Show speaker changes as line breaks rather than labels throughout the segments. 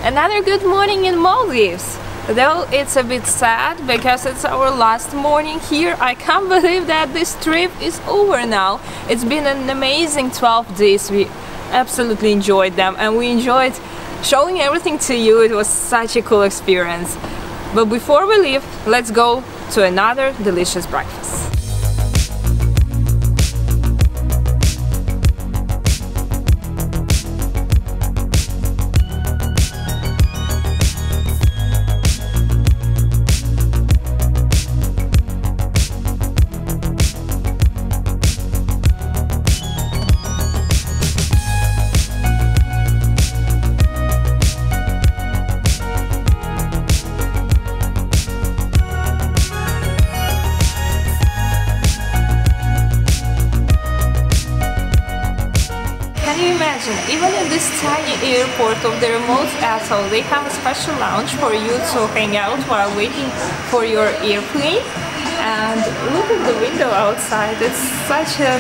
Another good morning in Maldives. Though it's a bit sad because it's our last morning here, I can't believe that this trip is over now. It's been an amazing 12 days. We absolutely enjoyed them and we enjoyed showing everything to you. It was such a cool experience. But before we leave, let's go to another delicious breakfast. Even in this tiny airport of the remote atoll, they have a special lounge for you to hang out while waiting for your airplane. And look at the window outside. It's such a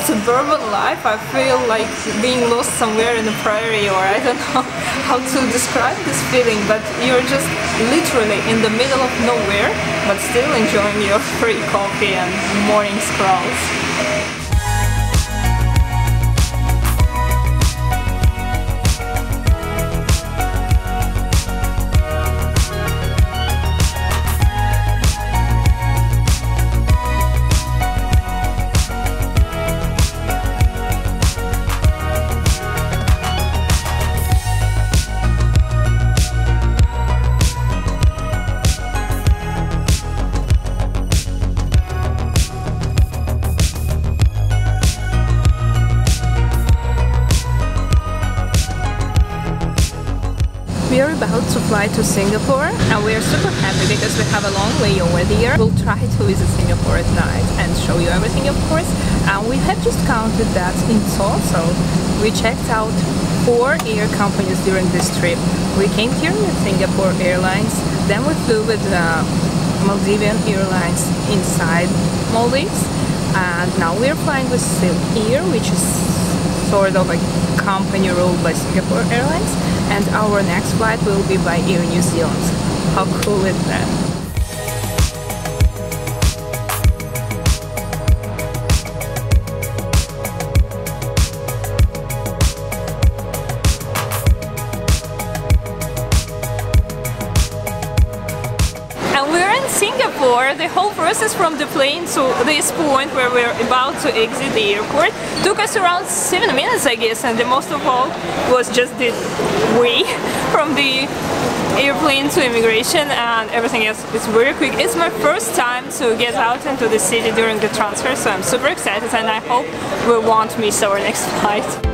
suburban life. I feel like being lost somewhere in the prairie, or I don't know how to describe this feeling, but you're just literally in the middle of nowhere, but still enjoying your free coffee and morning scrolls. We are about to fly to Singapore and we are super happy because we have a long layover there. We'll try to visit Singapore at night and show you everything, of course. And we have just counted that in total we checked out 4 air companies during this trip. We came here with Singapore Airlines, then we flew with Maldivian Airlines inside Maldives, and now we're flying with Air, which is sort of a company ruled by Singapore Airlines. And our next flight will be by Air New Zealand. How cool is that? And we're in Singapore. The whole process from the plane to this point where we're about to exit the airport took us around 7 minutes, I guess, and the most of all was just the way from the airplane to immigration, and everything else is very quick. It's my first time to get out into the city during the transfer, so I'm super excited and I hope we won't miss our next flight.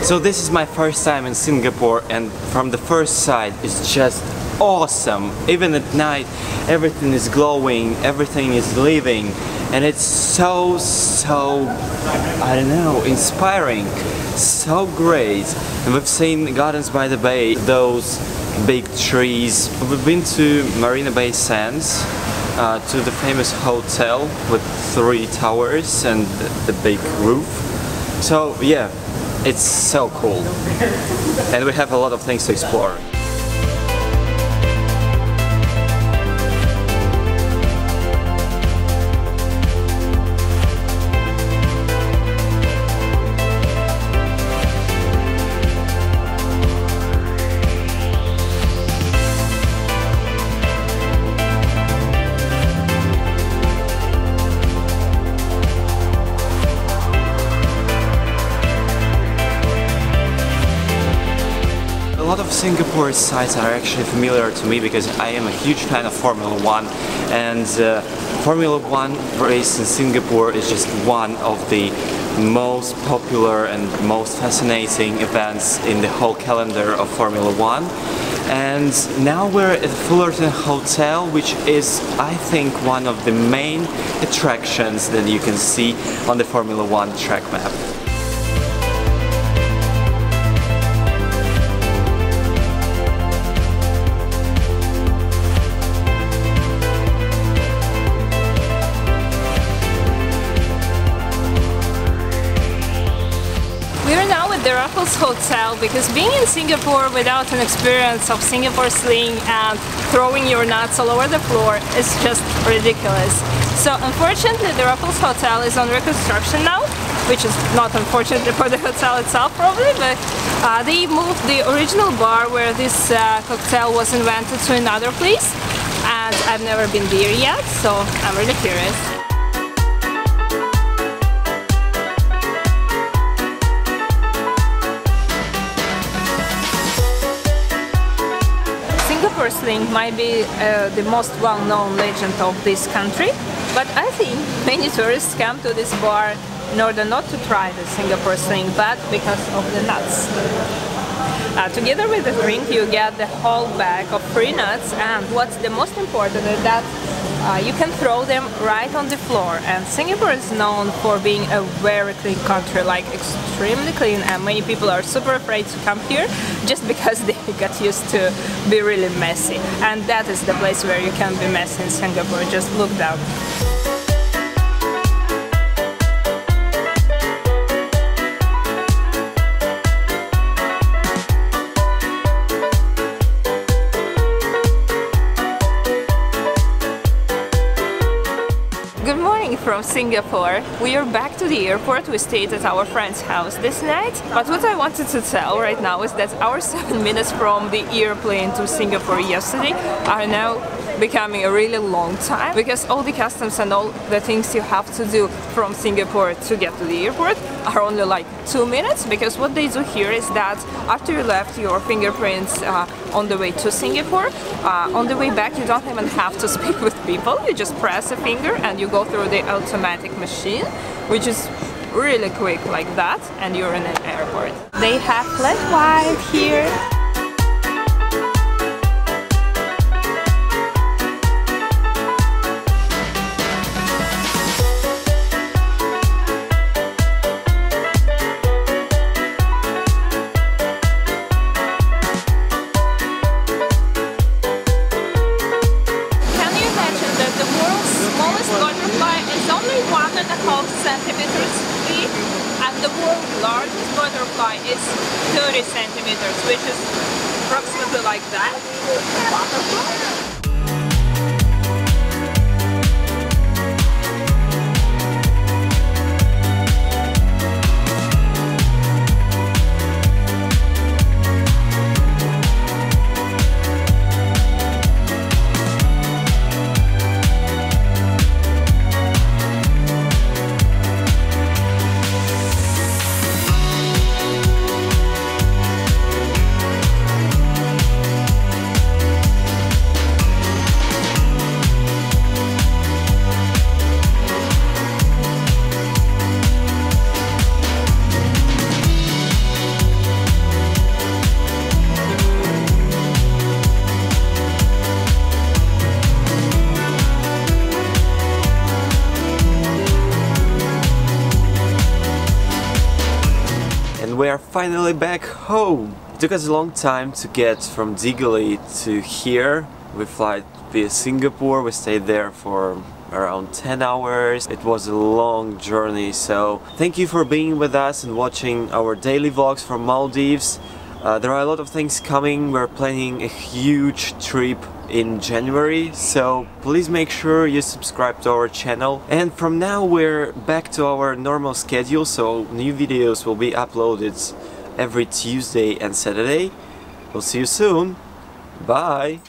So this is my first time in Singapore, and from the first sight it's just awesome. Even at night everything is glowing, everything is living, and it's so I don't know, inspiring, so great. And we've seen Gardens by the Bay, those big trees. We've been to Marina Bay Sands, to the famous hotel with 3 towers and the big roof. So yeah, it's so cool, and we have a lot of things to explore. Singapore sites are actually familiar to me because I am a huge fan of Formula 1, and Formula 1 race in Singapore is just one of the most popular and most fascinating events in the whole calendar of Formula 1. And now we're at the Fullerton Hotel, which is, I think, one of the main attractions that you can see on the Formula 1 track map.
The Raffles Hotel, because being in Singapore without an experience of Singapore sling and throwing your nuts all over the floor is just ridiculous. So unfortunately the Raffles Hotel is on reconstruction now, which is not unfortunately for the hotel itself probably, but they moved the original bar where this cocktail was invented to another place, and I've never been there yet, so I'm really curious. Singapore sling might be the most well-known legend of this country, but I think many tourists come to this bar in order not to try the Singapore sling, but because of the nuts. Together with the drink you get the whole bag of free nuts, and what's the most important is that you can throw them right on the floor. And Singapore is known for being a very clean country, like extremely clean, and many people are super afraid to come here just because they got used to be really messy. And that is the place where you can be messy in Singapore, just look down. Good morning from Singapore. We are back to the airport. We stayed at our friend's house this night. But what I wanted to tell right now is that our 7 minutes from the airplane to Singapore yesterday are now becoming a really long time, because all the customs and all the things you have to do from Singapore to get to the airport are only like 2 minutes, because what they do here is that after you left your fingerprints on the way to Singapore, on the way back you don't even have to speak with people, you just press a finger and you go through the automatic machine, which is really quick like that, and you're in an airport. They have flat white here. Centimeters deep, and the world's largest butterfly is 30 centimeters, which is approximately like that. Butterfly.
We are finally back home! It took us a long time to get from Diggley to here. We fly via Singapore, we stayed there for around 10 hours. It was a long journey, so thank you for being with us and watching our daily vlogs from Maldives. There are a lot of things coming. We're planning a huge trip in January, so please make sure you subscribe to our channel. And from now we're back to our normal schedule, so new videos will be uploaded every Tuesday and Saturday. We'll see you soon. Bye!